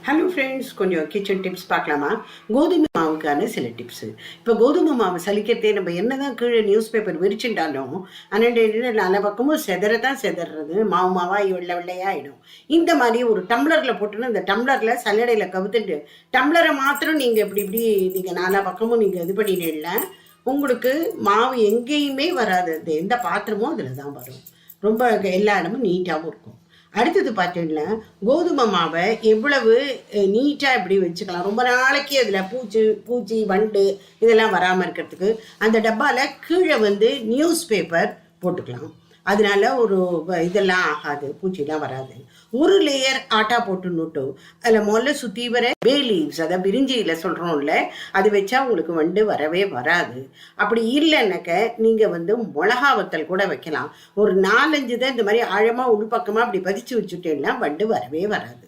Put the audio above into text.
Hello friends, கொஞ்சம் kitchen tips பார்க்கலாமா? கோதுமை மாவுக்கான சில டிப்ஸு. இப்போ கோதுமை மாவு சலிக்கிறதே நம்ம என்னதான் கீழே நியூஸ் பேப்பர் விரிச்சுட்டாலும் ஆனால் நல்ல பக்கமும் செதறதான் செதறது, மாவு மாவாக வெள்ளை வெள்ளையாகிடும். இந்த மாதிரி ஒரு டம்ளரில் போட்டுன்னு இந்த டம்ளரில் சல்லடையில் கவுத்துட்டு டம்ளரை மாத்திரம் நீங்கள் இப்படி நீங்கள் நாலா பக்கமும் நீங்கள் இது பண்ணிடல, உங்களுக்கு மாவு எங்கேயுமே வராது. அது எந்த பாத்திரமும் அதில் தான் வரும். ரொம்ப எல்லா இடமும் நீட்டாகவும் இருக்கும். அடுத்தது பார்த்தீங்கன்னா, கோதுமை மாவை எவ்வளவு நீட்டாக எப்படி வச்சுக்கலாம், ரொம்ப நாளைக்கு அதில் பூச்சி வண்டு இதெல்லாம் வராமல் இருக்கிறதுக்கு அந்த டப்பாவில் கீழே நியூஸ் பேப்பர் போட்டுக்கலாம். அதனால ஒரு இதெல்லாம் ஆகாது, பூச்சிலாம் வராது. ஒரு லேயர் ஆட்டா போட்டுன்னுட்டு அதில் முதல்ல சுற்றி வர பே லீவ்ஸ், அதை பிரிஞ்சியில் சொல்கிறோம்ல, அது வச்சா உங்களுக்கு வண்டு வரவே வராது. அப்படி இல்லைன்னாக்க நீங்கள் மிளகா வத்தல் கூட வைக்கலாம். ஒரு 4-5 தான் இந்த மாதிரி ஆழமாக உள்பக்கமாக அப்படி பதிச்சு வச்சுட்டேன்னா வண்டு வரவே வராது.